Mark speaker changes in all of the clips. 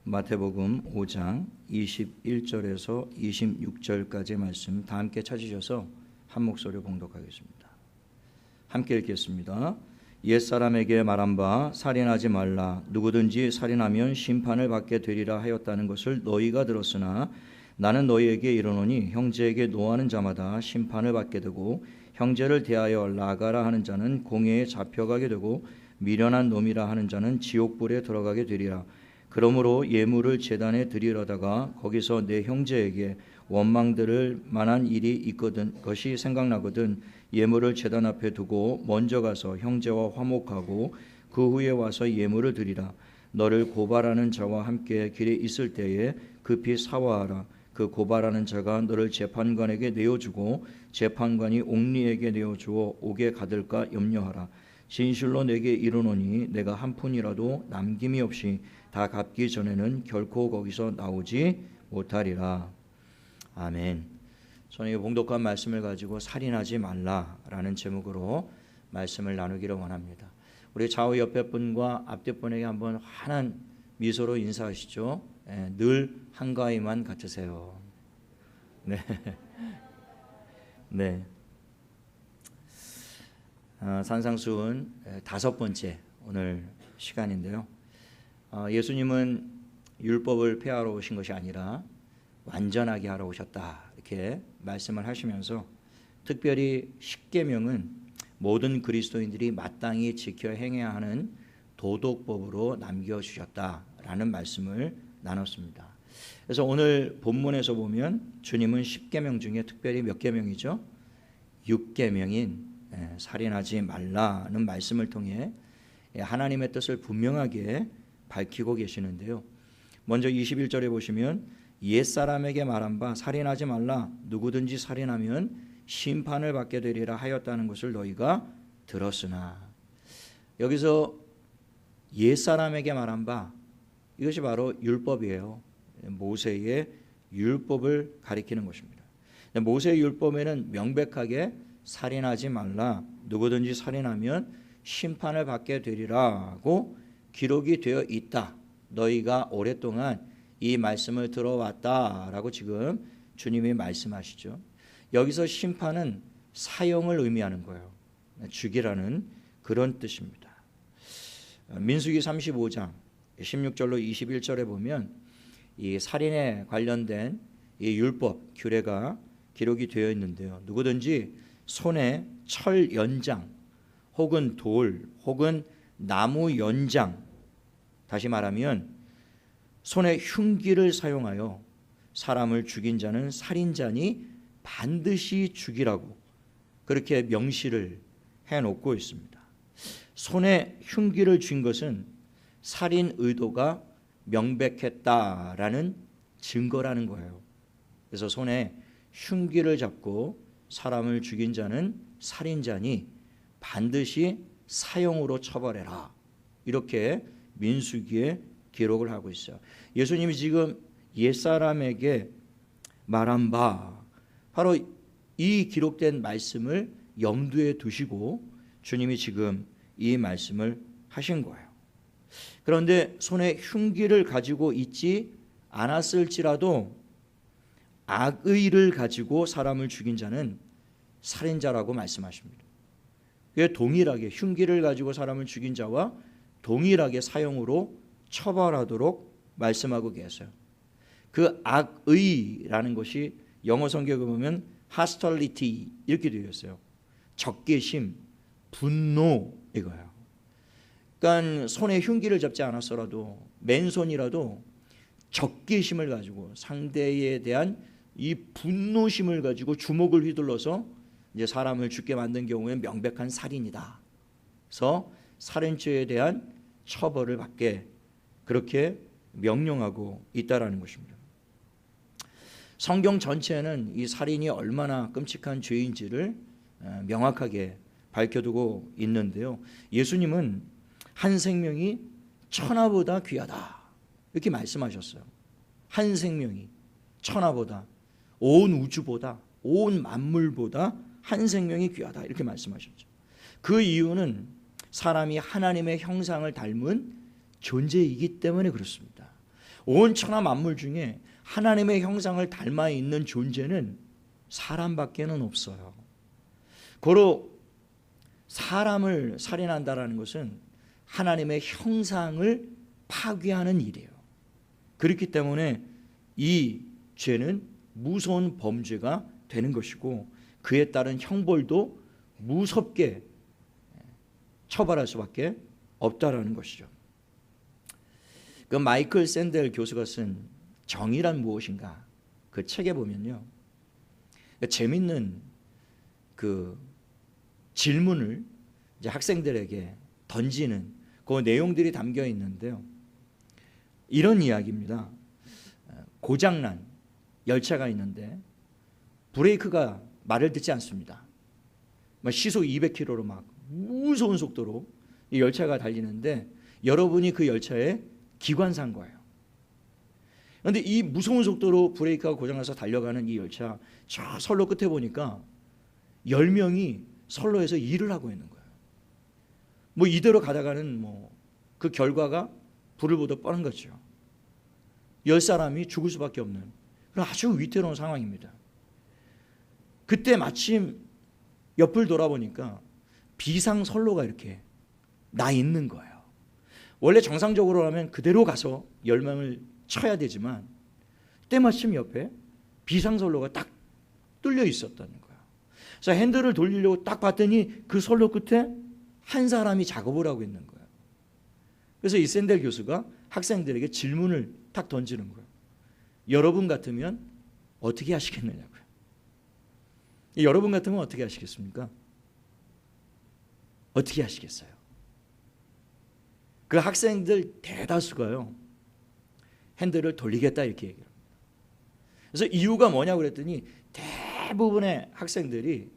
Speaker 1: 마태복음 5장 21절에서 26절까지의 말씀 다 함께 찾으셔서 한 목소리로 봉독하겠습니다. 함께 읽겠습니다. 옛사람에게 말한 바 살인하지 말라. 누구든지 살인하면 심판을 받게 되리라 하였다는 것을 너희가 들었으나 나는 너희에게 이르노니 형제에게 노하는 자마다 심판을 받게 되고 형제를 대하여 나가라 하는 자는 공회에 잡혀가게 되고 미련한 놈이라 하는 자는 지옥불에 들어가게 되리라. 그러므로 예물을 제단에 드리려다가 거기서 내 형제에게 원망들을 만한 일이 있거든 것이 생각나거든 예물을 제단 앞에 두고 먼저 가서 형제와 화목하고 그 후에 와서 예물을 드리라. 너를 고발하는 자와 함께 길에 있을 때에 급히 사화하라. 그 고발하는 자가 너를 재판관에게 내어주고 재판관이 옥리에게 내어주어 옥에 가둘까 염려하라. 진실로 내게 이르노니 내가 한 푼이라도 남김이 없이 다 갚기 전에는 결코 거기서 나오지 못하리라. 아멘. 저는 이 봉독한 말씀을 가지고 살인하지 말라라는 제목으로 말씀을 나누기를 원합니다. 우리 좌우 옆에 분과 앞뒤 분에게 한번 환한 미소로 인사하시죠. 늘 한가위만 같으세요. 네. 네. 산상수훈 5번째 오늘 시간인데요. 예수님은 율법을 폐하러 오신 것이 아니라 완전하게 하러 오셨다 이렇게 말씀을 하시면서 특별히 십계명은 모든 그리스도인들이 마땅히 지켜 행해야 하는 도덕법으로 남겨주셨다라는 말씀을 나눴습니다. 그래서 오늘 본문에서 보면 주님은 십계명 중에 특별히 몇 계명이죠? 6계명인 살인하지 말라는 말씀을 통해 하나님의 뜻을 분명하게 밝히고 계시는데요. 먼저 21절에 보시면 옛사람에게 말한 바 살인하지 말라. 누구든지 살인하면 심판을 받게 되리라 하였다는 것을 너희가 들었으나, 여기서 옛사람에게 말한 바, 이것이 바로 율법이에요. 모세의 율법을 가리키는 것입니다. 모세의 율법에는 명백하게 살인하지 말라, 누구든지 살인하면 심판을 받게 되리라고 기록이 되어 있다. 너희가 오랫동안 이 말씀을 들어왔다라고 지금 주님이 말씀하시죠. 여기서 심판은 사형을 의미하는 거예요. 죽이라는 그런 뜻입니다. 민수기 35장 16절로 21절에 보면 이 살인에 관련된 이 율법 규례가 기록이 되어 있는데요. 누구든지 손에 철 연장 혹은 돌 혹은 나무 연장, 다시 말하면 손에 흉기를 사용하여 사람을 죽인 자는 살인자니 반드시 죽이라고 그렇게 명시를 해놓고 있습니다. 손에 흉기를 쥔 것은 살인 의도가 명백했다라는 증거라는 거예요. 그래서 손에 흉기를 잡고 사람을 죽인 자는 살인자니 반드시 사형으로 처벌해라. 이렇게 민수기에 기록을 하고 있어요. 예수님이 지금 옛사람에게 말한 바, 바로 이 기록된 말씀을 염두에 두시고 주님이 지금 이 말씀을 하신 거예요. 그런데 손에 흉기를 가지고 있지 않았을지라도 악의를 가지고 사람을 죽인 자는 살인자라고 말씀하십니다. 그게 동일하게 흉기를 가지고 사람을 죽인 자와 동일하게 사형으로 처벌하도록 말씀하고 계세요. 그 악의라는 것이 영어 성경에 보면 hostility 이렇게 되어 있어요. 적개심, 분노 이거예요. 그러니까 손에 흉기를 잡지 않았어라도 맨손이라도 적개심을 가지고 상대에 대한 이 분노심을 가지고 주먹을 휘둘러서 이제 사람을 죽게 만든 경우에 명백한 살인이다. 그래서 살인죄에 대한 처벌을 받게 그렇게 명령하고 있다라는 것입니다. 성경 전체는 이 살인이 얼마나 끔찍한 죄인지를 명확하게 밝혀두고 있는데요. 예수님은 한 생명이 천하보다 귀하다 이렇게 말씀하셨어요. 한 생명이 천하보다, 온 우주보다, 온 만물보다 한 생명이 귀하다 이렇게 말씀하셨죠. 그 이유는 사람이 하나님의 형상을 닮은 존재이기 때문에 그렇습니다. 온 천하 만물 중에 하나님의 형상을 닮아 있는 존재는 사람밖에는 없어요. 고로 사람을 살인한다라는 것은 하나님의 형상을 파괴하는 일이에요. 그렇기 때문에 이 죄는 무서운 범죄가 되는 것이고 그에 따른 형벌도 무섭게 처벌할 수밖에 없다라는 것이죠. 그 마이클 샌델 교수가 쓴 정의란 무엇인가 그 책에 보면요, 재밌는 그 질문을 이제 학생들에게 던지는 그 내용들이 담겨 있는데요. 이런 이야기입니다. 고장난 열차가 있는데 브레이크가 말을 듣지 않습니다. 시속 200km로 막 무서운 속도로 이 열차가 달리는데 여러분이 그 열차의 기관사인 거예요. 그런데 이 무서운 속도로 브레이크가 고장나서 달려가는 이 열차, 저 선로 끝에 보니까 10명이 선로에서 일을 하고 있는 거예요. 이대로 가다가는 그 결과가 불을 보듯 뻔한 거죠. 10사람이 죽을 수밖에 없는 그런 아주 위태로운 상황입니다. 그때 마침 옆을 돌아보니까 비상선로가 이렇게 나 있는 거예요. 원래 정상적으로라면 그대로 가서 10명을 쳐야 되지만 때마침 옆에 비상선로가 딱 뚫려 있었다는 거예요. 그래서 핸들을 돌리려고 딱 봤더니 그 선로 끝에 한 사람이 작업을 하고 있는 거예요. 그래서 이 샌델 교수가 학생들에게 질문을 딱 던지는 거예요. 여러분 같으면 어떻게 하시겠느냐고요. 여러분 같으면 어떻게 하시겠습니까? 어떻게 하시겠어요? 그 학생들 대다수가요, 핸들을 돌리겠다 이렇게 얘기합니다. 그래서 이유가 뭐냐고 그랬더니 대부분의 학생들이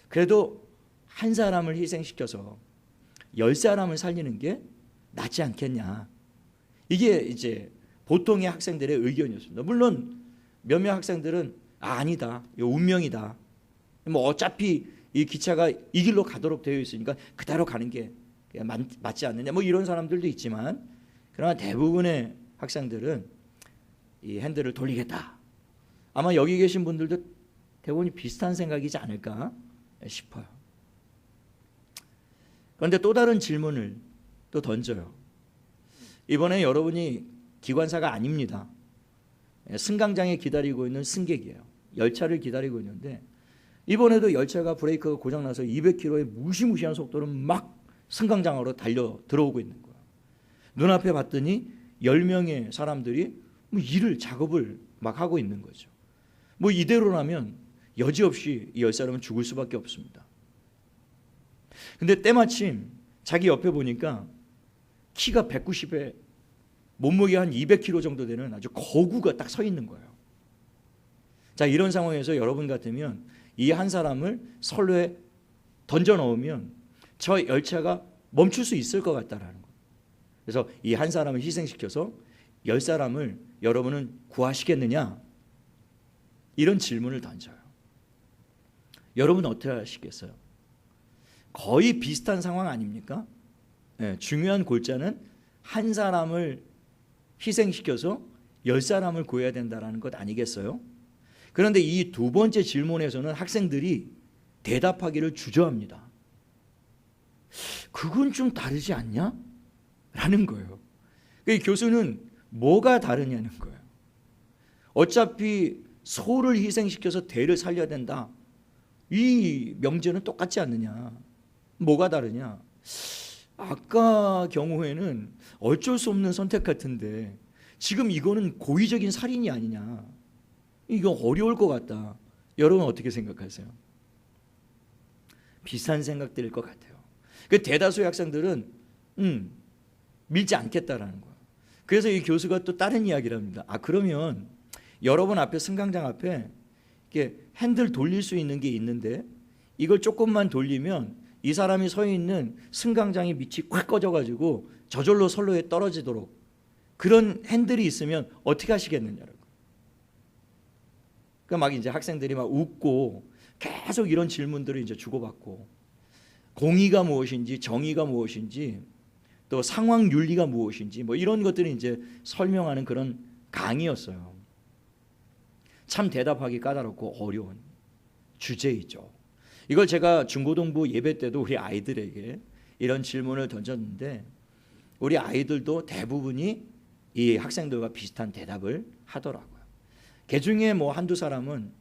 Speaker 1: 그래도 한 사람을 희생시켜서 10사람을 살리는 게 낫지 않겠냐. 이게 이제 보통의 학생들의 의견이었습니다. 물론 몇몇 학생들은 아니다, 이거 운명이다, 어차피 이 기차가 이 길로 가도록 되어 있으니까 그대로 가는 게 맞지 않느냐, 이런 사람들도 있지만, 그러나 대부분의 학생들은 이 핸들을 돌리겠다. 아마 여기 계신 분들도 대부분이 비슷한 생각이지 않을까 싶어요. 그런데 또 다른 질문을 또 던져요. 이번에 여러분이 기관사가 아닙니다. 승강장에 기다리고 있는 승객이에요. 열차를 기다리고 있는데 이번에도 열차가 브레이크가 고장나서 200km의 무시무시한 속도로 막 승강장으로 달려 들어오고 있는 거예요. 눈앞에 봤더니 10명의 사람들이 작업을 막 하고 있는 거죠. 이대로라면 여지없이 이 10사람은 죽을 수밖에 없습니다. 근데 때마침 자기 옆에 보니까 키가 190에 몸무게 한 200kg 정도 되는 아주 거구가 딱 서 있는 거예요. 자, 이런 상황에서 여러분 같으면 이 한 사람을 선로에 던져 넣으면 저 열차가 멈출 수 있을 것 같다라는 거예요. 그래서 이 한 사람을 희생시켜서 10사람을 여러분은 구하시겠느냐? 이런 질문을 던져요. 여러분 어떻게 하시겠어요? 거의 비슷한 상황 아닙니까? 네, 중요한 골자는 한 사람을 희생시켜서 10사람을 구해야 된다는 것 아니겠어요? 그런데 이 두 번째 질문에서는 학생들이 대답하기를 주저합니다. 그건 좀 다르지 않냐? 라는 거예요. 교수는 뭐가 다르냐는 거예요. 어차피 소를 희생시켜서 대를 살려야 된다. 이 명제는 똑같지 않느냐? 뭐가 다르냐? 아까 경우에는 어쩔 수 없는 선택 같은데 지금 이거는 고의적인 살인이 아니냐? 이거 어려울 것 같다. 여러분 어떻게 생각하세요? 비슷한 생각들일 것 같아요. 그 대다수의 학생들은 밀지 않겠다라는 거예요. 그래서 이 교수가 또 다른 이야기를 합니다. 그러면 여러분 앞에 승강장 앞에 이렇게 핸들 돌릴 수 있는 게 있는데 이걸 조금만 돌리면 이 사람이 서 있는 승강장의 밑이 콱 꺼져가지고 저절로 선로에 떨어지도록 그런 핸들이 있으면 어떻게 하시겠느냐라고. 그러니까 막 이제 학생들이 막 웃고 계속 이런 질문들을 이제 주고받고 공의가 무엇인지 정의가 무엇인지 또 상황 윤리가 무엇인지 뭐 이런 것들을 이제 설명하는 그런 강의였어요. 참 대답하기 까다롭고 어려운 주제이죠. 이걸 제가 중고등부 예배 때도 우리 아이들에게 이런 질문을 던졌는데 우리 아이들도 대부분이 이 학생들과 비슷한 대답을 하더라고요. 그 중에 뭐 한두 사람은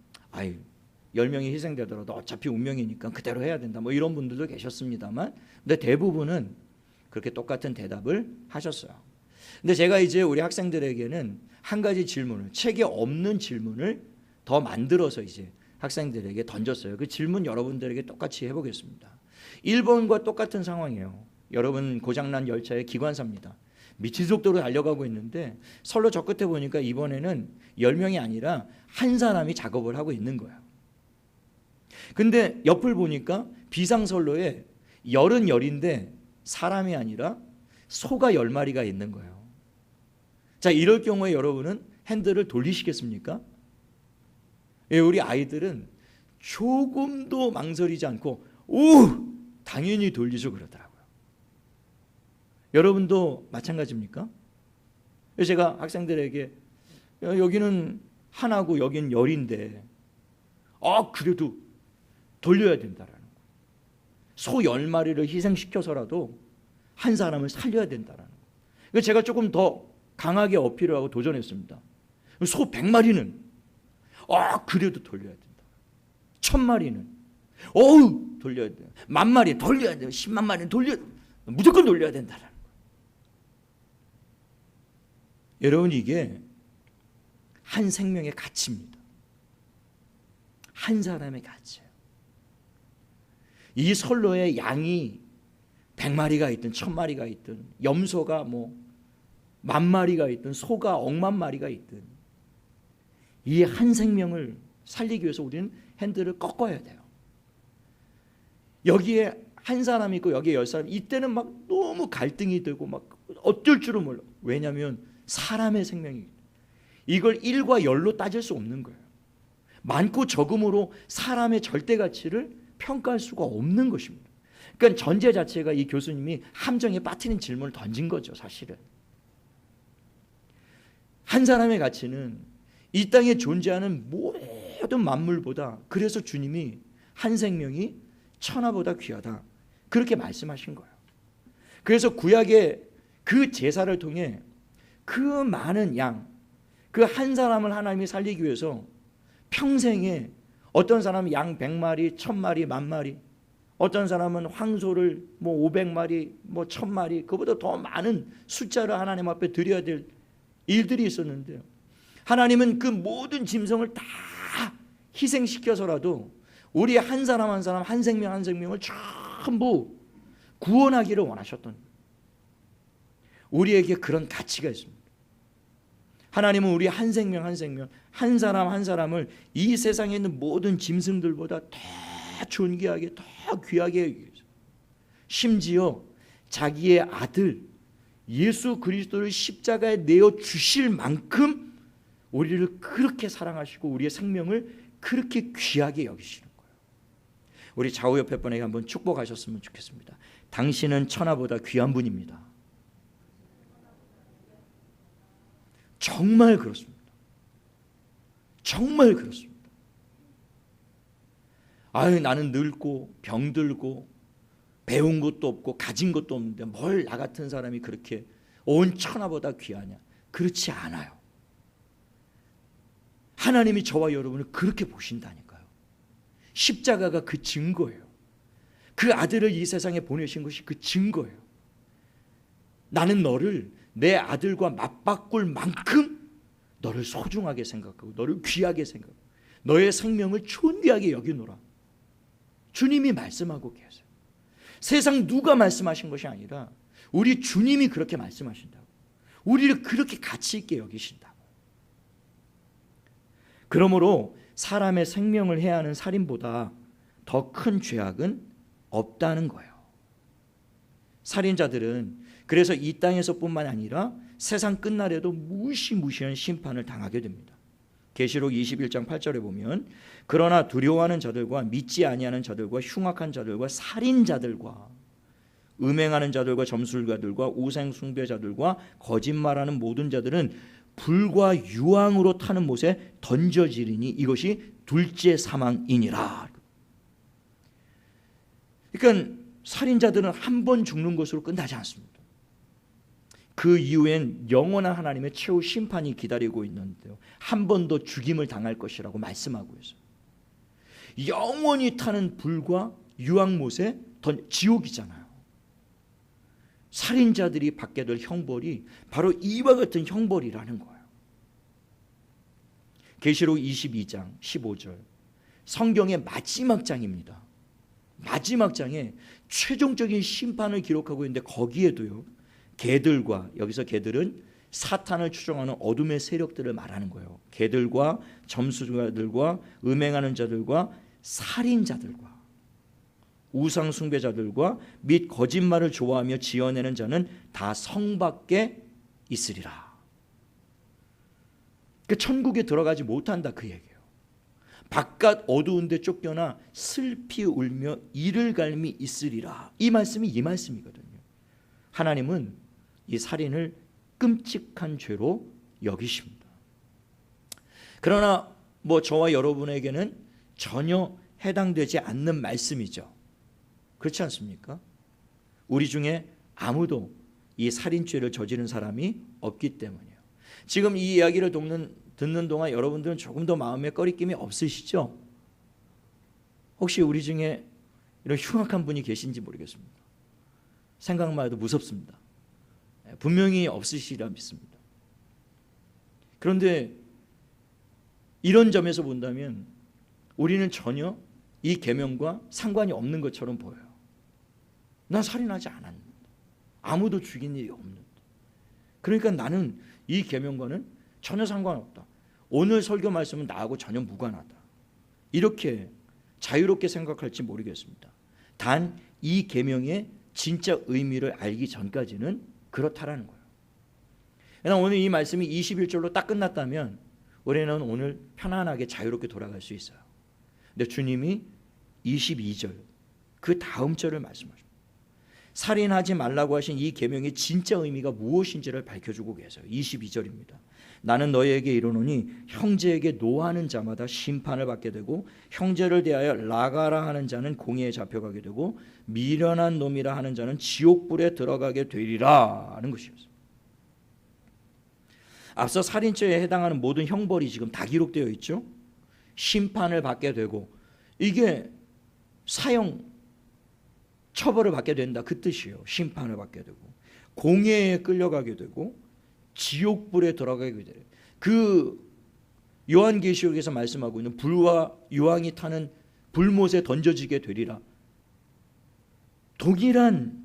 Speaker 1: 10명이 희생되더라도 어차피 운명이니까 그대로 해야 된다 뭐 이런 분들도 계셨습니다만, 근데 대부분은 그렇게 똑같은 대답을 하셨어요. 근데 제가 이제 우리 학생들에게는 한 가지 질문을, 책에 없는 질문을 더 만들어서 이제 학생들에게 던졌어요. 그 질문 여러분들에게 똑같이 해보겠습니다. 1번과 똑같은 상황이에요. 여러분 고장난 열차의 기관사입니다. 미친 속도로 달려가고 있는데 선로 저 끝에 보니까 이번에는 10명이 아니라 한 사람이 작업을 하고 있는 거예요. 근데 옆을 보니까 비상선로에 열은 열인데 사람이 아니라 소가 10마리가 있는 거예요. 자, 이럴 경우에 여러분은 핸들을 돌리시겠습니까? 예, 우리 아이들은 조금도 망설이지 않고 당연히 돌리죠 그러더라고요. 여러분도 마찬가지입니까? 제가 학생들에게 여기는 하나고 여긴 열인데 그래도 돌려야 된다라는 거예요. 소 10마리를 희생시켜서라도 한 사람을 살려야 된다라는 거예요. 그래서 제가 조금 더 강하게 어필을 하고 도전했습니다. 소 100마리는 그래도 돌려야 된다. 1000마리는 돌려야 돼. 10,000마리 돌려야 돼. 10만 마리는 무조건 돌려야 된다라는 거예요. 여러분, 이게 한 생명의 가치입니다. 한 사람의 가치예요. 이 선로에 양이 100마리가 있든 1000마리가 있든 염소가 10,000마리가 있든 소가 10,000마리가 있든 이 한 생명을 살리기 위해서 우리는 핸들을 꺾어야 돼요. 여기에 한 사람이 있고 여기에 10사람, 이때는 막 너무 갈등이 되고 막 어쩔 줄을 몰라. 왜냐하면 사람의 생명이, 이걸 1과 10로 따질 수 없는 거예요. 많고 적음으로 사람의 절대 가치를 평가할 수가 없는 것입니다. 그러니까 전제 자체가 이 교수님이 함정에 빠뜨린 질문을 던진 거죠. 사실은 한 사람의 가치는 이 땅에 존재하는 모든 만물보다, 그래서 주님이 한 생명이 천하보다 귀하다 그렇게 말씀하신 거예요. 그래서 구약의 그 제사를 통해 그 많은 양, 그 한 사람을 하나님이 살리기 위해서 평생에 어떤 사람은 양 100마리, 1000마리, 10,000마리, 어떤 사람은 황소를 500마리, 1000마리, 그보다 더 많은 숫자를 하나님 앞에 드려야 될 일들이 있었는데요. 하나님은 그 모든 짐승을 다 희생시켜서라도 우리 한 사람 한 사람, 한 생명 한 생명을 전부 구원하기를 원하셨던, 우리에게 그런 가치가 있습니다. 하나님은 우리 한 생명 한 생명, 한 사람 한 사람을 이 세상에 있는 모든 짐승들보다 더 존귀하게, 더 귀하게 하기 위해서 심지어 자기의 아들 예수 그리스도를 십자가에 내어 주실 만큼 우리를 그렇게 사랑하시고 우리의 생명을 그렇게 귀하게 여기시는 거예요. 우리 좌우 옆에 분에게 한번 축복하셨으면 좋겠습니다. 당신은 천하보다 귀한 분입니다. 정말 그렇습니다. 정말 그렇습니다. 나는 늙고 병들고 배운 것도 없고 가진 것도 없는데 뭘 나 같은 사람이 그렇게 온 천하보다 귀하냐? 그렇지 않아요. 하나님이 저와 여러분을 그렇게 보신다니까요. 십자가가 그 증거예요. 그 아들을 이 세상에 보내신 것이 그 증거예요. 나는 너를 내 아들과 맞바꿀 만큼 너를 소중하게 생각하고 너를 귀하게 생각하고 너의 생명을 존귀하게 여기노라. 주님이 말씀하고 계세요. 세상 누가 말씀하신 것이 아니라 우리 주님이 그렇게 말씀하신다고. 우리를 그렇게 가치 있게 여기신다고. 그러므로 사람의 생명을 해하는 살인보다 더 큰 죄악은 없다는 거예요. 살인자들은 그래서 이 땅에서뿐만 아니라 세상 끝날에도 무시무시한 심판을 당하게 됩니다. 계시록 21장 8절에 보면 그러나 두려워하는 자들과 믿지 아니하는 자들과 흉악한 자들과 살인자들과 음행하는 자들과 점술가들과 우상 숭배자들과 거짓말하는 모든 자들은 불과 유황으로 타는 못에 던져지리니 이것이 둘째 사망이니라. 그러니까 살인자들은 한 번 죽는 것으로 끝나지 않습니다. 그 이후엔 영원한 하나님의 최후 심판이 기다리고 있는데요, 한 번 더 죽임을 당할 것이라고 말씀하고 있어요. 영원히 타는 불과 유황못에 지옥이잖아요. 살인자들이 받게 될 형벌이 바로 이와 같은 형벌이라는 거예요. 계시록 22장 15절, 성경의 마지막 장입니다. 마지막 장에 최종적인 심판을 기록하고 있는데 거기에도요, 개들과, 여기서 개들은 사탄을 추종하는 어둠의 세력들을 말하는 거예요. 개들과 점수자들과 음행하는 자들과 살인자들과 우상 숭배자들과 및 거짓말을 좋아하며 지어내는 자는 다 성 밖에 있으리라. 그 천국에 들어가지 못한다, 그 얘기예요. 바깥 어두운 데 쫓겨나 슬피 울며 이를 갈미 있으리라. 이 말씀이 이 말씀이거든요. 하나님은 이 살인을 끔찍한 죄로 여기십니다. 그러나 저와 여러분에게는 전혀 해당되지 않는 말씀이죠. 그렇지 않습니까? 우리 중에 아무도 이 살인죄를 저지른 사람이 없기 때문이에요. 지금 이 이야기를 듣는 동안 여러분들은 조금 더 마음에 꺼리낌이 없으시죠? 혹시 우리 중에 이런 흉악한 분이 계신지 모르겠습니다. 생각만 해도 무섭습니다. 분명히 없으시리라 믿습니다. 그런데 이런 점에서 본다면 우리는 전혀 이 계명과 상관이 없는 것처럼 보여요. 난 살인하지 않았는데, 아무도 죽인 일이 없는데, 그러니까 나는 이 계명과는 전혀 상관없다. 오늘 설교 말씀은 나하고 전혀 무관하다. 이렇게 자유롭게 생각할지 모르겠습니다. 단 이 계명의 진짜 의미를 알기 전까지는 그렇다라는 거예요. 그러나 오늘 이 말씀이 21절로 딱 끝났다면 우리는 오늘 편안하게 자유롭게 돌아갈 수 있어요. 근데 주님이 22절 그 다음 절을 말씀하십니다. 살인하지 말라고 하신 이 계명의 진짜 의미가 무엇인지를 밝혀주고 계세요. 22절입니다. 나는 너희에게 이르노니 형제에게 노하는 자마다 심판을 받게 되고 형제를 대하여 라가라 하는 자는 공의에 잡혀가게 되고 미련한 놈이라 하는 자는 지옥불에 들어가게 되리라 하는 것이었어요. 앞서 살인죄에 해당하는 모든 형벌이 지금 다 기록되어 있죠. 심판을 받게 되고 이게 사형 처벌을 받게 된다, 그 뜻이에요. 심판을 받게 되고 공회에 끌려가게 되고 지옥불에 들어가게 돼요. 그 요한계시록에서 말씀하고 있는 불과 유황이 타는 불못에 던져지게 되리라. 동일한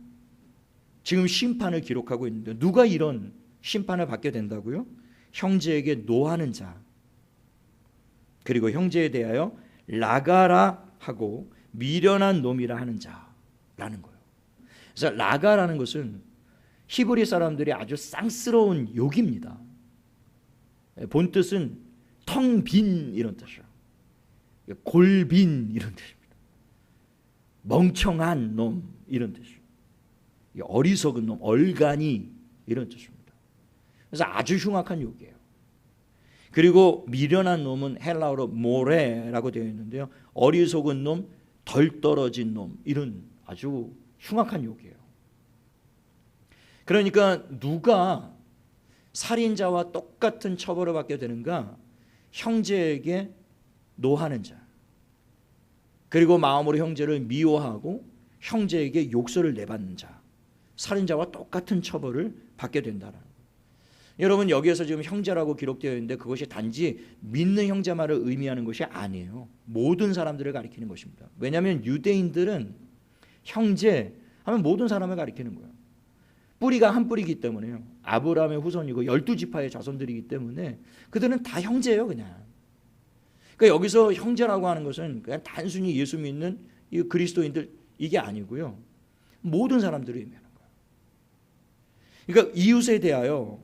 Speaker 1: 지금 심판을 기록하고 있는데 누가 이런 심판을 받게 된다고요? 형제에게 노하는 자, 그리고 형제에 대하여 라가라 하고 미련한 놈이라 하는 자라는 거예요. 그래서 라가라는 것은 히브리 사람들이 아주 쌍스러운 욕입니다. 본 뜻은 텅 빈 이런 뜻이에요. 골빈 이런 뜻입니다. 멍청한 놈 이런 뜻이에요. 어리석은 놈, 얼간이 이런 뜻입니다. 그래서 아주 흉악한 욕이에요. 그리고 미련한 놈은 헬라어로 모레라고 되어 있는데요, 어리석은 놈, 덜 떨어진 놈, 이런 아주 흉악한 욕이에요. 그러니까 누가 살인자와 똑같은 처벌을 받게 되는가? 형제에게 노하는 자, 그리고 마음으로 형제를 미워하고 형제에게 욕설을 내받는 자, 살인자와 똑같은 처벌을 받게 된다는 거예요. 여러분, 여기에서 지금 형제라고 기록되어 있는데 그것이 단지 믿는 형제만을 의미하는 것이 아니에요. 모든 사람들을 가리키는 것입니다. 왜냐하면 유대인들은 형제 하면 모든 사람을 가리키는 거예요. 뿌리가 한 뿌리이기 때문에요. 아브라함의 후손이고 12지파의 자손들이기 때문에 그들은 다 형제예요, 그냥. 그러니까 여기서 형제라고 하는 것은 그냥 단순히 예수 믿는 이 그리스도인들 이게 아니고요, 모든 사람들을 의미하는 거예요. 그러니까 이웃에 대하여,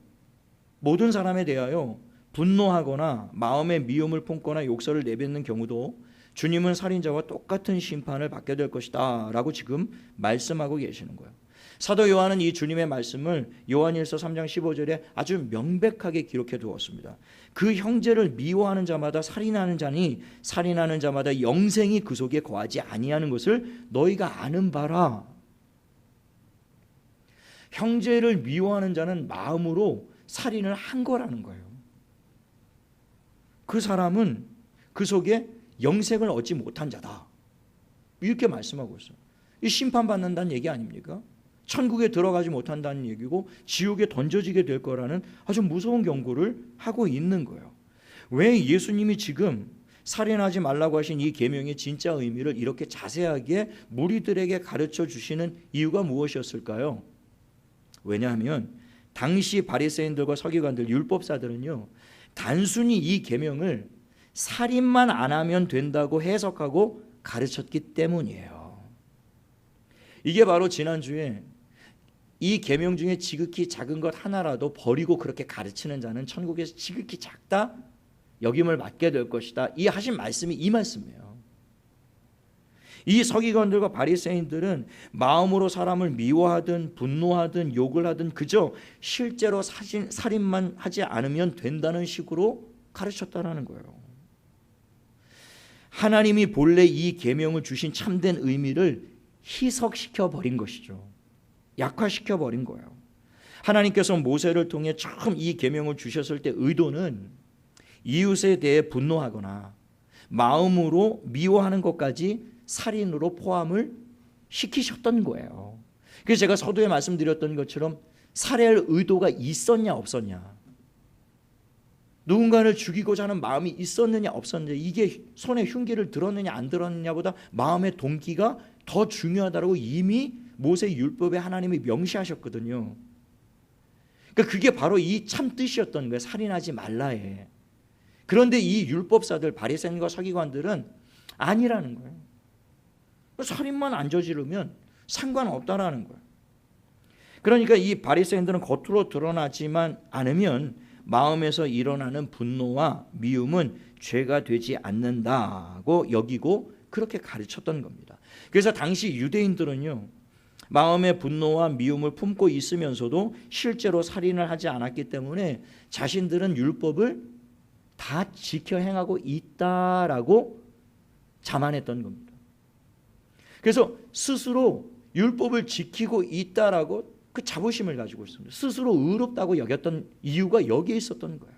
Speaker 1: 모든 사람에 대하여 분노하거나 마음의 미움을 품거나 욕설을 내뱉는 경우도 주님은 살인자와 똑같은 심판을 받게 될 것이다 라고 지금 말씀하고 계시는 거예요. 사도 요한은 이 주님의 말씀을 요한일서 3장 15절에 아주 명백하게 기록해 두었습니다. 그 형제를 미워하는 자마다 살인하는 자니 살인하는 자마다 영생이 그 속에 거하지 아니하는 것을 너희가 아는 바라. 형제를 미워하는 자는 마음으로 살인을 한 거라는 거예요. 그 사람은 그 속에 영생을 얻지 못한 자다, 이렇게 말씀하고 있어요. 이 심판받는다는 얘기 아닙니까? 천국에 들어가지 못한다는 얘기고 지옥에 던져지게 될 거라는 아주 무서운 경고를 하고 있는 거예요. 왜 예수님이 지금 살인하지 말라고 하신 이 계명의 진짜 의미를 이렇게 자세하게 무리들에게 가르쳐 주시는 이유가 무엇이었을까요? 왜냐하면 당시 바리새인들과 서기관들, 율법사들은요, 단순히 이 계명을 살인만 안 하면 된다고 해석하고 가르쳤기 때문이에요. 이게 바로 지난주에 이 계명 중에 지극히 작은 것 하나라도 버리고 그렇게 가르치는 자는 천국에서 지극히 작다 여김을 받게 될 것이다, 이 하신 말씀이 이 말씀이에요. 이 서기관들과 바리새인들은 마음으로 사람을 미워하든 분노하든 욕을 하든 그저 실제로 살인만 하지 않으면 된다는 식으로 가르쳤다라는 거예요. 하나님이 본래 이 계명을 주신 참된 의미를 희석시켜 버린 것이죠. 약화시켜 버린 거예요. 하나님께서 모세를 통해 처음 이 계명을 주셨을 때 의도는 이웃에 대해 분노하거나 마음으로 미워하는 것까지 살인으로 포함을 시키셨던 거예요. 그래서 제가 서두에 말씀드렸던 것처럼 살해할 의도가 있었냐 없었냐, 누군가를 죽이고자 하는 마음이 있었느냐 없었느냐, 이게 손에 흉기를 들었느냐 안 들었느냐보다 마음의 동기가 더 중요하다고 이미 모세 율법에 하나님이 명시하셨거든요. 그러니까 그게 바로 이 참 뜻이었던 거예요. 살인하지 말라에. 그런데 이 율법사들, 바리새인과 서기관들은 아니라는 거예요. 살인만 안 저지르면 상관없다라는 거예요. 그러니까 이 바리새인들은 겉으로 드러나지만 않으면 마음에서 일어나는 분노와 미움은 죄가 되지 않는다고 여기고 그렇게 가르쳤던 겁니다. 그래서 당시 유대인들은요, 마음의 분노와 미움을 품고 있으면서도 실제로 살인을 하지 않았기 때문에 자신들은 율법을 다 지켜 행하고 있다라고 자만했던 겁니다. 그래서 스스로 율법을 지키고 있다라고 그 자부심을 가지고 있습니다. 스스로 의롭다고 여겼던 이유가 여기에 있었던 거예요.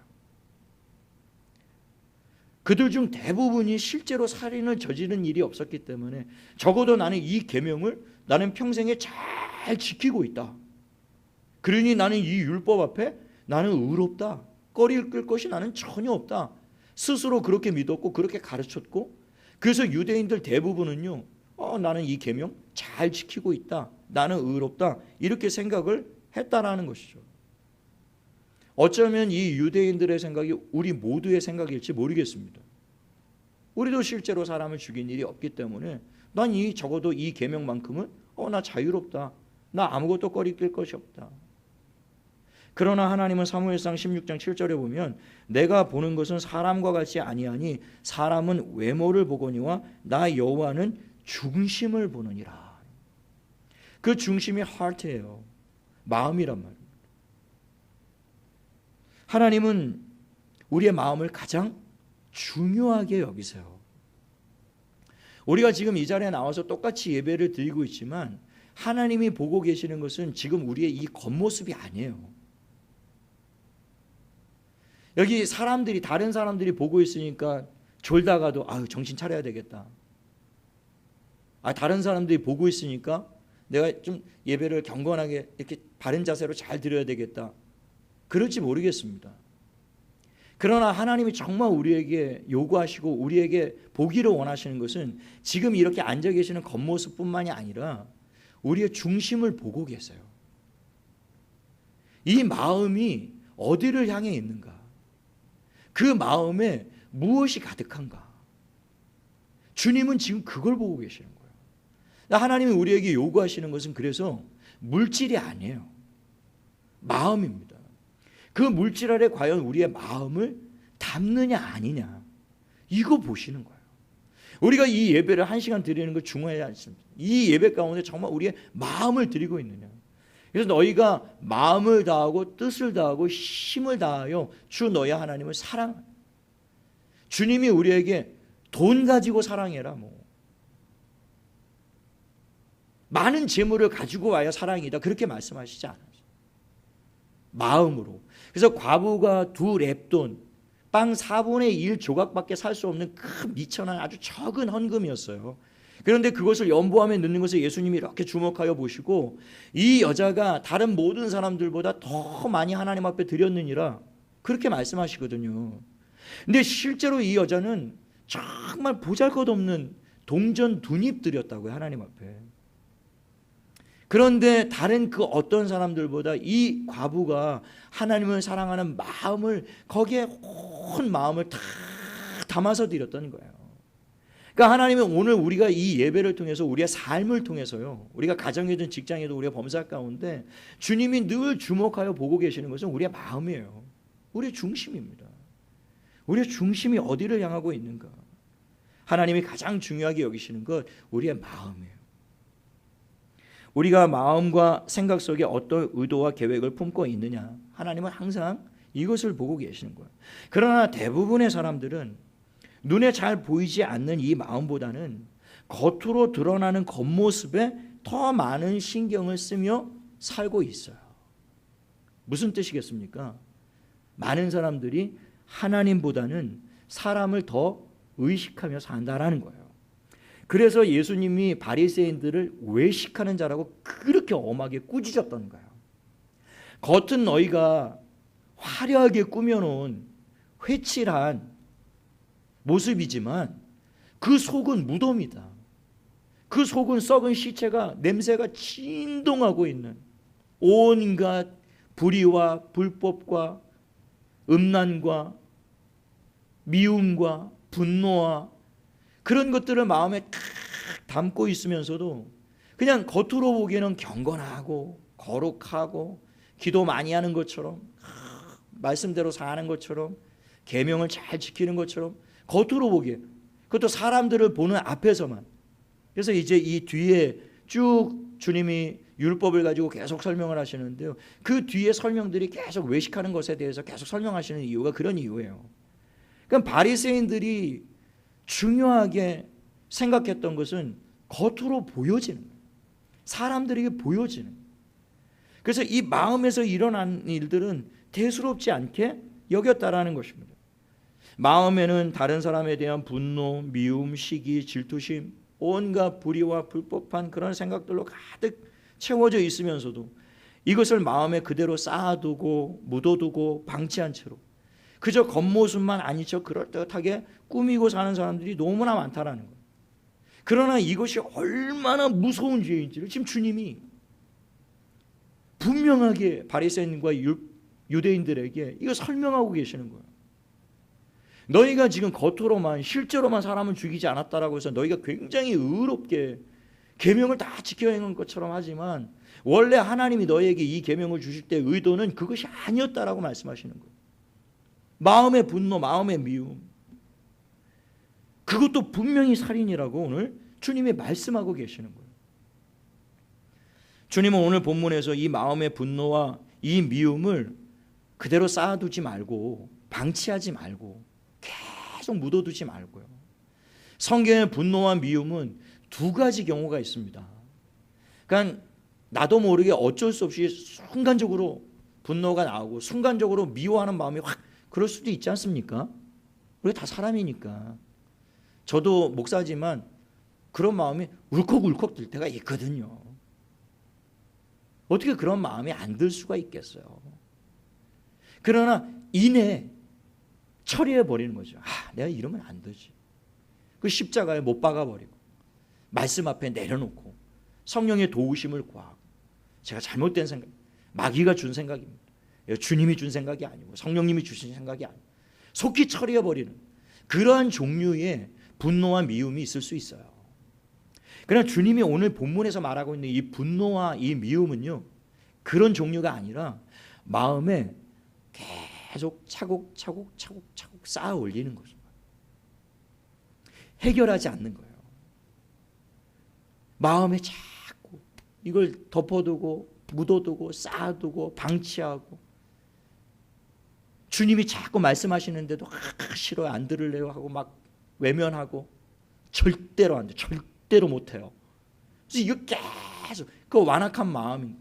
Speaker 1: 그들 중 대부분이 실제로 살인을 저지른 일이 없었기 때문에 적어도 나는 이 계명을 나는 평생에 잘 지키고 있다, 그러니 나는 이 율법 앞에 나는 의롭다, 꺼리를 끌 것이 나는 전혀 없다, 스스로 그렇게 믿었고 그렇게 가르쳤고, 그래서 유대인들 대부분은요, 나는 이 계명 잘 지키고 있다, 나는 의롭다, 이렇게 생각을 했다라는 것이죠. 어쩌면 이 유대인들의 생각이 우리 모두의 생각일지 모르겠습니다. 우리도 실제로 사람을 죽인 일이 없기 때문에 난 적어도 이 계명만큼은 나 자유롭다, 나 아무것도 꺼리 낄 것이 없다. 그러나 하나님은 사무엘상 16장 7절에 보면 내가 보는 것은 사람과 같이 아니하니 사람은 외모를 보거니와 나 여호와는 중심을 보느니라. 그 중심이 heart예요. 마음이란 말입니다. 하나님은 우리의 마음을 가장 중요하게 여기세요. 우리가 지금 이 자리에 나와서 똑같이 예배를 드리고 있지만 하나님이 보고 계시는 것은 지금 우리의 이 겉모습이 아니에요. 여기 사람들이, 다른 사람들이 보고 있으니까 졸다가도 정신 차려야 되겠다, 다른 사람들이 보고 있으니까 내가 좀 예배를 경건하게 이렇게 바른 자세로 잘 드려야 되겠다, 그럴지 모르겠습니다. 그러나 하나님이 정말 우리에게 요구하시고 우리에게 보기를 원하시는 것은 지금 이렇게 앉아 계시는 겉모습뿐만이 아니라 우리의 중심을 보고 계세요. 이 마음이 어디를 향해 있는가, 그 마음에 무엇이 가득한가, 주님은 지금 그걸 보고 계시는 거예요. 하나님이 우리에게 요구하시는 것은 그래서 물질이 아니에요. 마음입니다. 그 물질 아래 과연 우리의 마음을 담느냐 아니냐, 이거 보시는 거예요. 우리가 이 예배를 1시간 드리는 거 중요하지 않습니다. 이 예배 가운데 정말 우리의 마음을 드리고 있느냐, 그래서 너희가 마음을 다하고 뜻을 다하고 힘을 다하여 주 너희 하나님을 사랑하라. 주님이 우리에게 돈 가지고 사랑해라, 많은 재물을 가지고 와야 사랑이다, 그렇게 말씀하시지 않아요. 마음으로. 그래서 과부가 2렙돈, 빵 4분의 1 조각밖에 살 수 없는 큰 미천한 아주 적은 헌금이었어요. 그런데 그것을 연보함에 넣는 것을 예수님이 이렇게 주목하여 보시고, 이 여자가 다른 모든 사람들보다 더 많이 하나님 앞에 드렸느니라, 그렇게 말씀하시거든요. 근데 실제로 이 여자는 정말 보잘것없는 동전 2입 드렸다고요, 하나님 앞에. 그런데 다른 그 어떤 사람들보다 이 과부가 하나님을 사랑하는 마음을, 거기에 온 마음을 다 담아서 드렸던 거예요. 그러니까 하나님은 오늘 우리가 이 예배를 통해서, 우리의 삶을 통해서요, 우리가 가정이든 직장이든 우리가 범사 가운데 주님이 늘 주목하여 보고 계시는 것은 우리의 마음이에요. 우리의 중심입니다. 우리의 중심이 어디를 향하고 있는가? 하나님이 가장 중요하게 여기시는 것, 우리의 마음이에요. 우리가 마음과 생각 속에 어떤 의도와 계획을 품고 있느냐, 하나님은 항상 이것을 보고 계시는 거예요. 그러나 대부분의 사람들은 눈에 잘 보이지 않는 이 마음보다는 겉으로 드러나는 겉모습에 더 많은 신경을 쓰며 살고 있어요. 무슨 뜻이겠습니까? 많은 사람들이 하나님보다는 사람을 더 의식하며 산다라는 거예요. 그래서 예수님이 바리새인들을 외식하는 자라고 그렇게 엄하게 꾸짖었던 거예요. 겉은 너희가 화려하게 꾸며놓은 회칠한 모습이지만 그 속은 무덤이다. 그 속은 썩은 시체가, 냄새가 진동하고 있는 온갖 불의와 불법과 음란과 미움과 분노와 그런 것들을 마음에 탁 담고 있으면서도 그냥 겉으로 보기에는 경건하고 거룩하고 기도 많이 하는 것처럼, 말씀대로 사는 것처럼, 계명을 잘 지키는 것처럼 겉으로 보기에, 그것도 사람들을 보는 앞에서만. 그래서 이제 이 뒤에 쭉 주님이 율법을 가지고 계속 설명을 하시는데요, 그 뒤에 설명들이 계속 외식하는 것에 대해서 계속 설명하시는 이유가 그런 이유예요. 그럼 바리새인들이 중요하게 생각했던 것은 겉으로 보여지는 거예요. 사람들에게 보여지는 거예요. 그래서 이 마음에서 일어난 일들은 대수롭지 않게 여겼다라는 것입니다. 마음에는 다른 사람에 대한 분노, 미움, 시기, 질투심, 온갖 불의와 불법한 그런 생각들로 가득 채워져 있으면서도 이것을 마음에 그대로 쌓아두고 묻어두고 방치한 채로 그저 겉모습만 아닌 척 그럴듯하게 꾸미고 사는 사람들이 너무나 많다라는 거예요. 그러나 이것이 얼마나 무서운 죄인지를 지금 주님이 분명하게 바리새인과 유대인들에게 이거 설명하고 계시는 거예요. 너희가 지금 겉으로만, 실제로만 사람을 죽이지 않았다라고 해서 너희가 굉장히 의롭게 계명을 다 지켜 행한 것처럼 하지만 원래 하나님이 너희에게 이 계명을 주실 때 의도는 그것이 아니었다라고 말씀하시는 거예요. 마음의 분노, 마음의 미움, 그것도 분명히 살인이라고 오늘 주님이 말씀하고 계시는 거예요. 주님은 오늘 본문에서 이 마음의 분노와 이 미움을 그대로 쌓아두지 말고, 방치하지 말고, 계속 묻어두지 말고요. 성경의 분노와 미움은 2가지 경우가 있습니다. 그러니까 나도 모르게 어쩔 수 없이 순간적으로 분노가 나오고 순간적으로 미워하는 마음이 확, 그럴 수도 있지 않습니까? 우리 다 사람이니까. 저도 목사지만 그런 마음이 울컥울컥 들 때가 있거든요. 어떻게 그런 마음이 안 들 수가 있겠어요? 그러나 이내 처리해 버리는 거죠. 내가 이러면 안 되지. 그 십자가에 못 박아버리고 말씀 앞에 내려놓고 성령의 도우심을 구하고, 제가 잘못된 생각, 마귀가 준 생각입니다. 주님이 준 생각이 아니고 성령님이 주신 생각이 아니고 속히 처리해 버리는 그러한 종류의 분노와 미움이 있을 수 있어요. 그러나 주님이 오늘 본문에서 말하고 있는 이 분노와 이 미움은요, 그런 종류가 아니라 마음에 계속 차곡차곡 쌓아 올리는 거죠. 해결하지 않는 거예요. 마음에 자꾸 이걸 덮어두고 묻어두고 쌓아두고 방치하고, 주님이 자꾸 말씀하시는데도 싫어요, 안 들을래요 하고 막 외면하고, 절대로 안 돼, 절대로 못해요. 그래서 이거 계속 그 완악한 마음이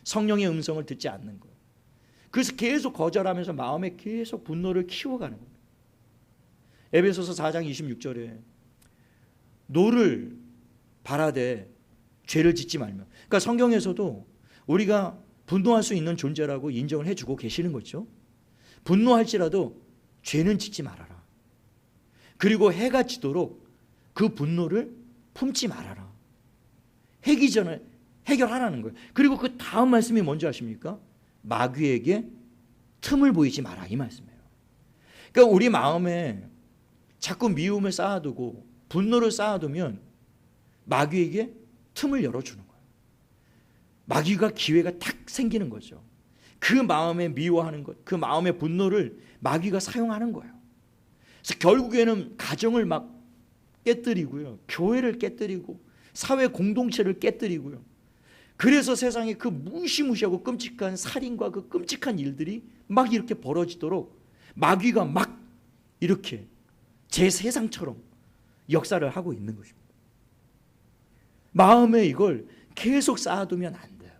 Speaker 1: 성령의 음성을 듣지 않는 거예요. 그래서 계속 거절하면서 마음에 계속 분노를 키워가는 거예요. 에베소서 4장 26절에 노를 바라되 죄를 짓지 말며, 그러니까 성경에서도 우리가 분노할 수 있는 존재라고 인정을 해주고 계시는 거죠. 분노할지라도 죄는 짓지 말아라. 그리고 해가 지도록 그 분노를 품지 말아라. 해기 전에 해결하라는 거예요. 그리고 그 다음 말씀이 뭔지 아십니까? 마귀에게 틈을 보이지 마라, 이 말씀이에요. 그러니까 우리 마음에 자꾸 미움을 쌓아두고 분노를 쌓아두면 마귀에게 틈을 열어주는 거예요. 마귀가 기회가 탁 생기는 거죠. 그 마음에 미워하는 것, 그 마음의 분노를 마귀가 사용하는 거예요. 그래서 결국에는 가정을 막 깨뜨리고요, 교회를 깨뜨리고 사회 공동체를 깨뜨리고요. 그래서 세상에 그 무시무시하고 끔찍한 살인과 그 끔찍한 일들이 막 이렇게 벌어지도록 마귀가 막 이렇게 제 세상처럼 역사를 하고 있는 것입니다. 마음에 이걸 계속 쌓아두면 안 돼요.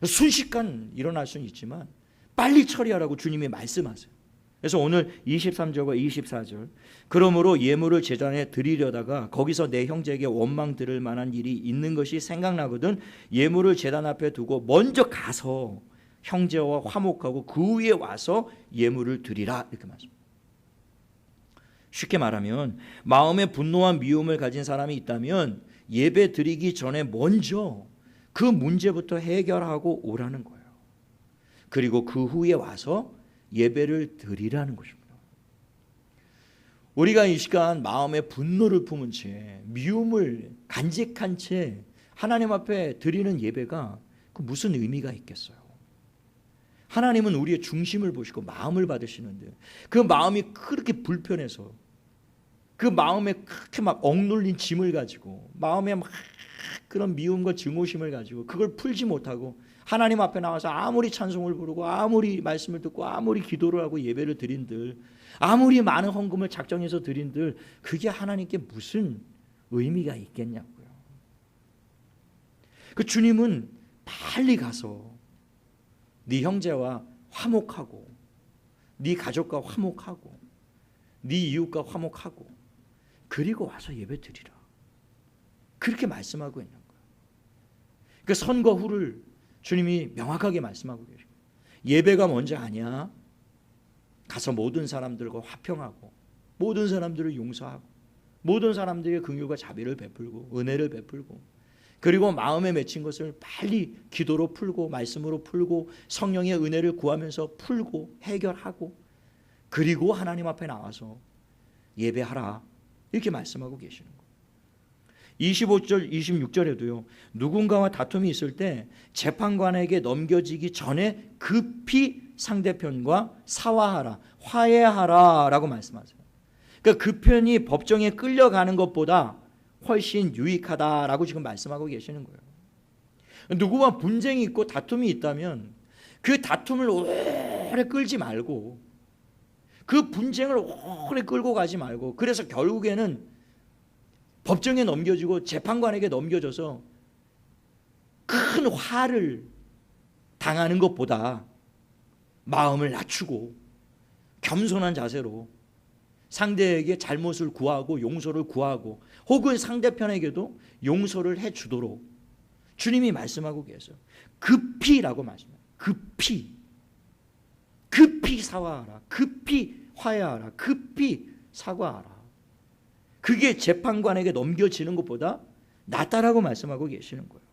Speaker 1: 순식간 일어날 수는 있지만 빨리 처리하라고 주님이 말씀하세요. 그래서 오늘 23절과 24절, 그러므로 예물을 제단에 드리려다가 거기서 내 형제에게 원망 들을 만한 일이 있는 것이 생각나거든 예물을 제단 앞에 두고 먼저 가서 형제와 화목하고 그 위에 와서 예물을 드리라, 이렇게 말씀합니다. 쉽게 말하면 마음에 분노와 미움을 가진 사람이 있다면 예배 드리기 전에 먼저 그 문제부터 해결하고 오라는 거예요. 그리고 그 후에 와서 예배를 드리라는 것입니다. 우리가 이 시간 마음에 분노를 품은 채, 미움을 간직한 채 하나님 앞에 드리는 예배가 그 무슨 의미가 있겠어요? 하나님은 우리의 중심을 보시고 마음을 받으시는데 그 마음이 그렇게 불편해서 그 마음에 그렇게 막 억눌린 짐을 가지고 마음에 막 그런 미움과 증오심을 가지고 그걸 풀지 못하고 하나님 앞에 나와서 아무리 찬송을 부르고 아무리 말씀을 듣고 아무리 기도를 하고 예배를 드린들, 아무리 많은 헌금을 작정해서 드린들, 그게 하나님께 무슨 의미가 있겠냐고요. 그 주님은 빨리 가서 네 형제와 화목하고 네 가족과 화목하고 네 이웃과 화목하고 그리고 와서 예배 드리라, 그렇게 말씀하고 있는 거예요. 그 선과 후를 주님이 명확하게 말씀하고 계십니다. 예배가 먼저 아니야. 가서 모든 사람들과 화평하고 모든 사람들을 용서하고 모든 사람들의 긍휼과 자비를 베풀고 은혜를 베풀고, 그리고 마음에 맺힌 것을 빨리 기도로 풀고 말씀으로 풀고 성령의 은혜를 구하면서 풀고 해결하고, 그리고 하나님 앞에 나와서 예배하라, 이렇게 말씀하고 계시는 거예요. 25절 26절에도요 누군가와 다툼이 있을 때 재판관에게 넘겨지기 전에 급히 상대편과 사화하라, 화해하라 라고 말씀하세요. 그러니까 그 편이 법정에 끌려가는 것보다 훨씬 유익하다라고 지금 말씀하고 계시는 거예요. 누구와 분쟁이 있고 다툼이 있다면 그 다툼을 오래 끌지 말고 그 분쟁을 오래 끌고 가지 말고, 그래서 결국에는 법정에 넘겨지고 재판관에게 넘겨져서 큰 화를 당하는 것보다 마음을 낮추고 겸손한 자세로 상대에게 잘못을 구하고 용서를 구하고 혹은 상대편에게도 용서를 해주도록 주님이 말씀하고 계세요. 급히라고 말씀해요. 급히 사과하라, 급히 화해하라, 급히 사과하라. 그게 재판관에게 넘겨지는 것보다 낫다라고 말씀하고 계시는 거예요.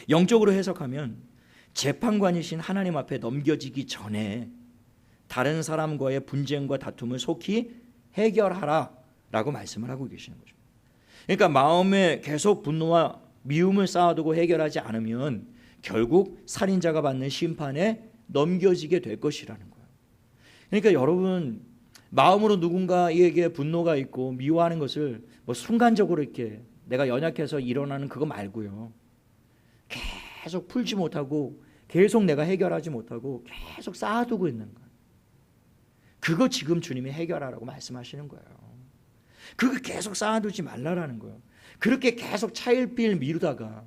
Speaker 1: 영적으로 해석하면 재판관이신 하나님 앞에 넘겨지기 전에 다른 사람과의 분쟁과 다툼을 속히 해결하라라고 말씀을 하고 계시는 거죠. 그러니까 마음에 계속 분노와 미움을 쌓아두고 해결하지 않으면 결국 살인자가 받는 심판에 넘겨지게 될 것이라는 거예요. 그러니까 여러분, 마음으로 누군가에게 분노가 있고 미워하는 것을 뭐 순간적으로 이렇게 내가 연약해서 일어나는 그거 말고요, 계속 풀지 못하고 계속 내가 해결하지 못하고 계속 쌓아두고 있는 거예요. 그거 지금 주님이 해결하라고 말씀하시는 거예요. 그거 계속 쌓아두지 말라라는 거예요. 그렇게 계속 차일피일 미루다가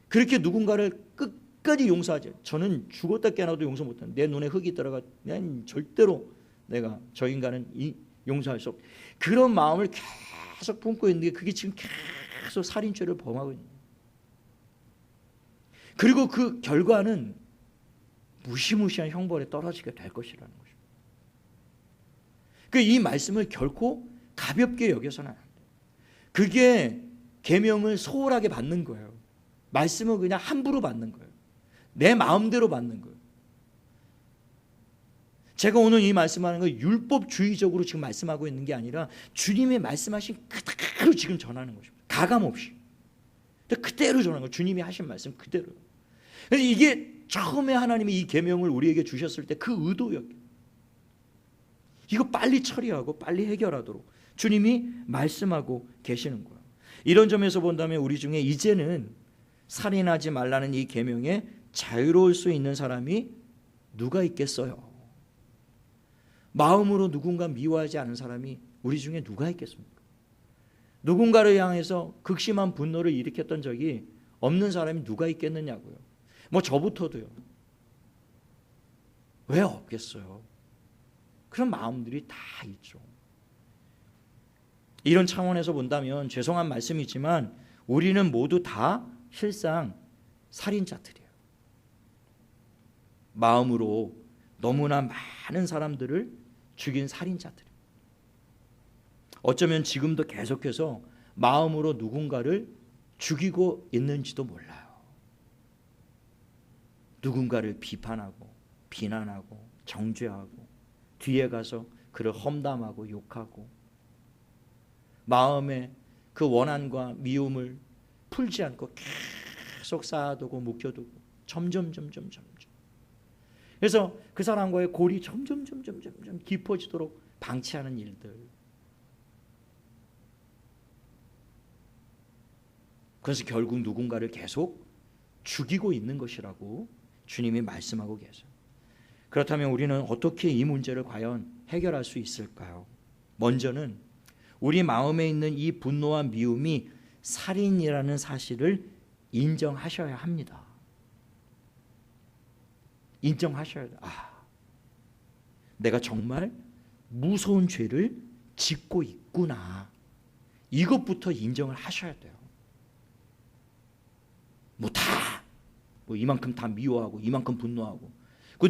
Speaker 1: 그렇게 누군가를 끝까지 용서하지. 저는 죽었다 깨어나도 용서 못한다. 내 눈에 흙이 들어가 난 절대로 내가 저 인간은 용서할 수 없다. 그런 마음을 계속 품고 있는 게 그게 지금 계속 살인죄를 범하고 있는 거예요. 그리고 그 결과는 무시무시한 형벌에 떨어지게 될 것이라는 것입니다. 이 말씀을 결코 가볍게 여겨서는 안 돼요. 그게 계명을 소홀하게 받는 거예요. 말씀을 그냥 함부로 받는 거예요. 내 마음대로 받는 거예요. 제가 오늘 이 말씀하는 건 율법주의적으로 지금 말씀하고 있는 게 아니라 주님이 말씀하신 그대로 지금 전하는 것입니다. 가감 없이 그대로 전하는 거예요. 주님이 하신 말씀 그대로. 그래서 이게 처음에 하나님이 이 계명을 우리에게 주셨을 때 그 의도였어요. 이거 빨리 처리하고 빨리 해결하도록 주님이 말씀하고 계시는 거예요. 이런 점에서 본다면 우리 중에 이제는 살인하지 말라는 이 계명에 자유로울 수 있는 사람이 누가 있겠어요? 마음으로 누군가 미워하지 않은 사람이 우리 중에 누가 있겠습니까? 누군가를 향해서 극심한 분노를 일으켰던 적이 없는 사람이 누가 있겠느냐고요. 뭐 저부터도요. 왜 없겠어요? 그런 마음들이 다 있죠. 이런 차원에서 본다면 죄송한 말씀이지만 우리는 모두 다 실상 살인자들이에요. 마음으로 너무나 많은 사람들을 죽인 살인자들이에요. 어쩌면 지금도 계속해서 마음으로 누군가를 죽이고 있는지도 몰라요. 누군가를 비판하고 비난하고 정죄하고 뒤에 가서 그를 험담하고 욕하고 마음에 그 원한과 미움을 풀지 않고 계속 쌓아두고 묵혀두고 점점 그래서 그 사람과의 골이 점점 깊어지도록 방치하는 일들. 그래서 결국 누군가를 계속 죽이고 있는 것이라고 주님이 말씀하고 계세요. 그렇다면 우리는 어떻게 이 문제를 과연 해결할 수 있을까요? 먼저는 우리 마음에 있는 이 분노와 미움이 살인이라는 사실을 인정하셔야 합니다. 인정하셔야 돼요. 내가 정말 무서운 죄를 짓고 있구나. 이것부터 인정을 하셔야 돼요. 이만큼 다 미워하고 이만큼 분노하고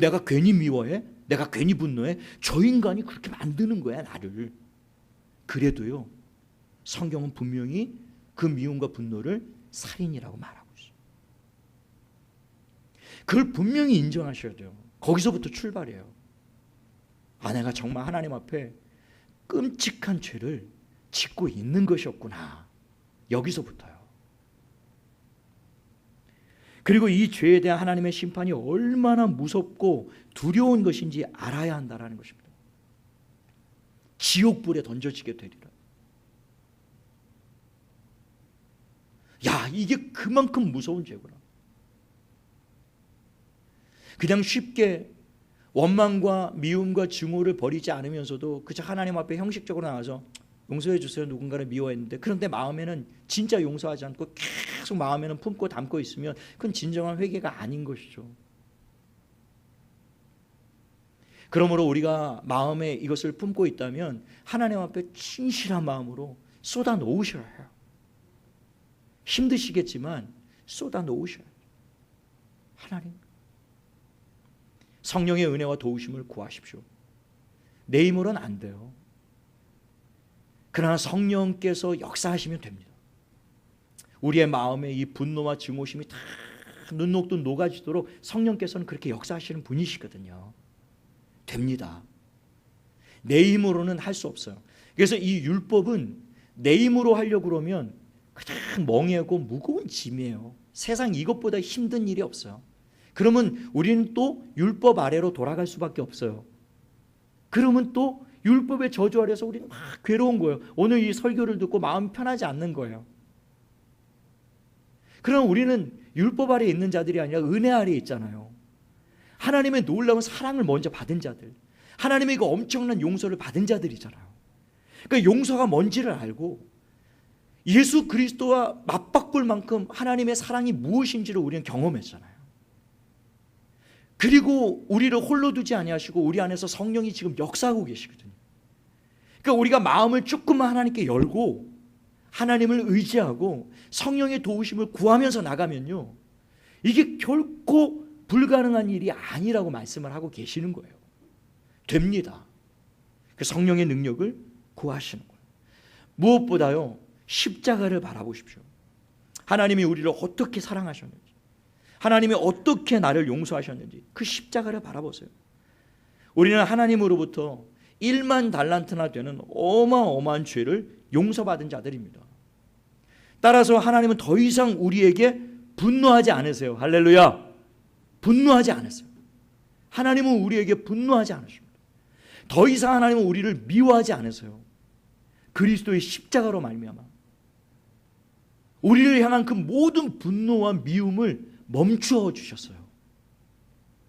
Speaker 1: 내가 괜히 미워해? 내가 괜히 분노해? 저 인간이 그렇게 만드는 거야 나를. 그래도요 성경은 분명히 그 미움과 분노를 살인이라고 말하고 있어요. 그걸 분명히 인정하셔야 돼요. 거기서부터 출발이에요. 내가 정말 하나님 앞에 끔찍한 죄를 짓고 있는 것이었구나. 여기서부터요. 그리고 이 죄에 대한 하나님의 심판이 얼마나 무섭고 두려운 것인지 알아야 한다는 것입니다. 지옥불에 던져지게 되리라. 이게 그만큼 무서운 죄구나. 그냥 쉽게 원망과 미움과 증오를 버리지 않으면서도 그저 하나님 앞에 형식적으로 나와서 용서해 주세요. 누군가를 미워했는데 그런데 마음에는 진짜 용서하지 않고 계속 마음에는 품고 담고 있으면 그건 진정한 회개가 아닌 것이죠. 그러므로 우리가 마음에 이것을 품고 있다면 하나님 앞에 진실한 마음으로 쏟아 놓으셔야 해요. 힘드시겠지만 쏟아 놓으셔야 해요. 하나님, 성령의 은혜와 도우심을 구하십시오. 내 힘으로는 안 돼요. 그러나 성령께서 역사하시면 됩니다. 우리의 마음에 이 분노와 증오심이 다 눈녹듯 녹아지도록 성령께서는 그렇게 역사하시는 분이시거든요. 됩니다. 내 힘으로는 할 수 없어요. 그래서 이 율법은 내 힘으로 하려고 그러면 그냥 멍해고 무거운 짐이에요. 세상 이것보다 힘든 일이 없어요. 그러면 우리는 또 율법 아래로 돌아갈 수밖에 없어요. 그러면 또 율법의 저주 아래서 우리는 막 괴로운 거예요. 오늘 이 설교를 듣고 마음 편하지 않는 거예요. 그러나 우리는 율법 아래에 있는 자들이 아니라 은혜 아래에 있잖아요. 하나님의 놀라운 사랑을 먼저 받은 자들, 하나님의 그 엄청난 용서를 받은 자들이잖아요. 그러니까 용서가 뭔지를 알고 예수 그리스도와 맞바꿀 만큼 하나님의 사랑이 무엇인지를 우리는 경험했잖아요. 그리고 우리를 홀로 두지 아니하시고 우리 안에서 성령이 지금 역사하고 계시거든요. 그러니까 우리가 마음을 조금만 하나님께 열고 하나님을 의지하고 성령의 도우심을 구하면서 나가면요, 이게 결코 불가능한 일이 아니라고 말씀을 하고 계시는 거예요. 됩니다. 그 성령의 능력을 구하시는 거예요. 무엇보다요, 십자가를 바라보십시오. 하나님이 우리를 어떻게 사랑하셨는지, 하나님이 어떻게 나를 용서하셨는지 그 십자가를 바라보세요. 우리는 하나님으로부터 1만 달란트나 되는 어마어마한 죄를 용서받은 자들입니다. 따라서 하나님은 더 이상 우리에게 분노하지 않으세요. 할렐루야. 분노하지 않으세요. 하나님은 우리에게 분노하지 않으십니다. 더 이상 하나님은 우리를 미워하지 않으세요. 그리스도의 십자가로 말미암아 우리를 향한 그 모든 분노와 미움을 멈추어 주셨어요.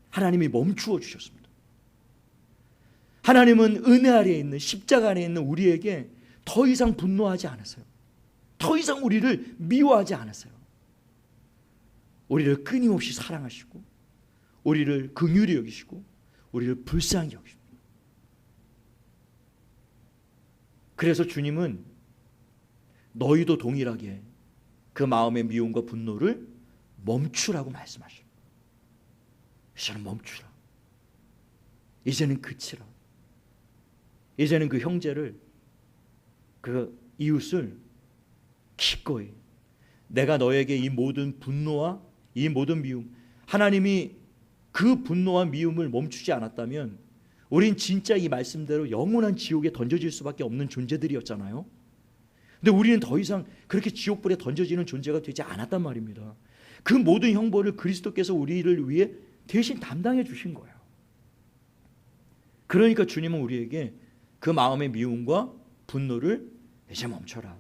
Speaker 1: 하나님이 멈추어 주셨습니다. 하나님은 은혜 아래에 있는, 십자가 아래에 있는 우리에게 더 이상 분노하지 않으세요. 더 이상 우리를 미워하지 않으세요. 우리를 끊임없이 사랑하시고 우리를 긍휼히 여기시고 우리를 불쌍히 여기십니다. 그래서 주님은 너희도 동일하게 그 마음의 미움과 분노를 멈추라고 말씀하십니다. 이제는 멈추라. 이제는 그치라. 이제는 그 형제를, 그 이웃을 기꺼이, 내가 너에게 이 모든 분노와 이 모든 미움, 하나님이 그 분노와 미움을 멈추지 않았다면 우린 진짜 이 말씀대로 영원한 지옥에 던져질 수밖에 없는 존재들이었잖아요. 근데 우리는 더 이상 그렇게 지옥불에 던져지는 존재가 되지 않았단 말입니다. 그 모든 형벌을 그리스도께서 우리를 위해 대신 담당해 주신 거예요. 그러니까 주님은 우리에게 그 마음의 미움과 분노를 이제 멈춰라.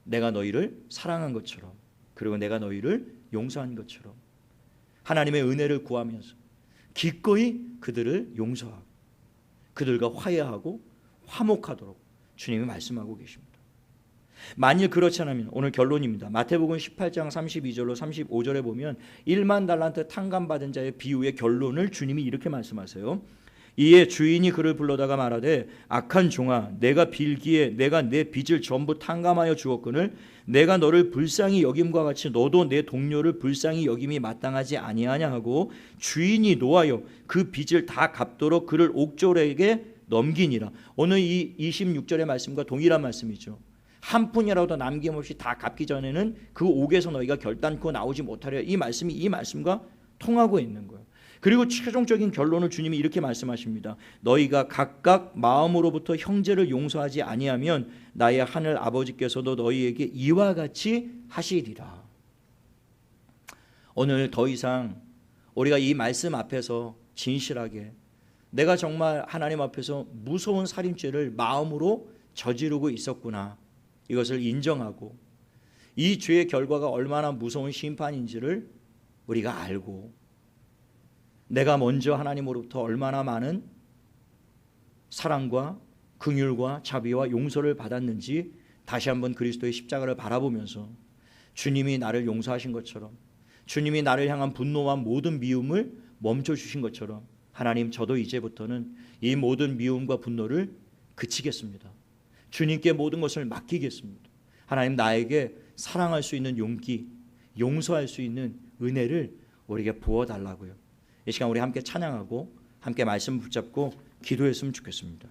Speaker 1: 내가 너희를 사랑한 것처럼, 그리고 내가 너희를 용서한 것처럼 하나님의 은혜를 구하면서 기꺼이 그들을 용서하고 그들과 화해하고 화목하도록 주님이 말씀하고 계십니다. 만일 그렇지 않으면 오늘 결론입니다. 마태복음 18장 32절로 35절에 보면 1만 달란트 탕감받은 자의 비유의 결론을 주님이 이렇게 말씀하세요. 이에 주인이 그를 불러다가 말하되 악한 종아, 내가 빌기에 내가 내 빚을 전부 탕감하여 주었거늘 내가 너를 불쌍히 여김과 같이 너도 내 동료를 불쌍히 여김이 마땅하지 아니하냐 하고 주인이 노하여 그 빚을 다 갚도록 그를 옥졸에게 넘기니라. 오늘 이 26절의 말씀과 동일한 말씀이죠. 한 푼이라도 남김없이 다 갚기 전에는 그 옥에서 너희가 결단코 나오지 못하려. 이 말씀이 이 말씀과 통하고 있는 거예요. 그리고 최종적인 결론을 주님이 이렇게 말씀하십니다. 너희가 각각 마음으로부터 형제를 용서하지 아니하면 나의 하늘 아버지께서도 너희에게 이와 같이 하시리라. 오늘 더 이상 우리가 이 말씀 앞에서 진실하게 내가 정말 하나님 앞에서 무서운 살인죄를 마음으로 저지르고 있었구나, 이것을 인정하고 이 죄의 결과가 얼마나 무서운 심판인지를 우리가 알고 내가 먼저 하나님으로부터 얼마나 많은 사랑과 긍휼과 자비와 용서를 받았는지 다시 한번 그리스도의 십자가를 바라보면서 주님이 나를 용서하신 것처럼, 주님이 나를 향한 분노와 모든 미움을 멈춰주신 것처럼, 하나님, 저도 이제부터는 이 모든 미움과 분노를 그치겠습니다. 주님께 모든 것을 맡기겠습니다. 하나님, 나에게 사랑할 수 있는 용기, 용서할 수 있는 은혜를 우리에게 부어달라고요. 이 시간 우리 함께 찬양하고 함께 말씀 붙잡고 기도했으면 좋겠습니다.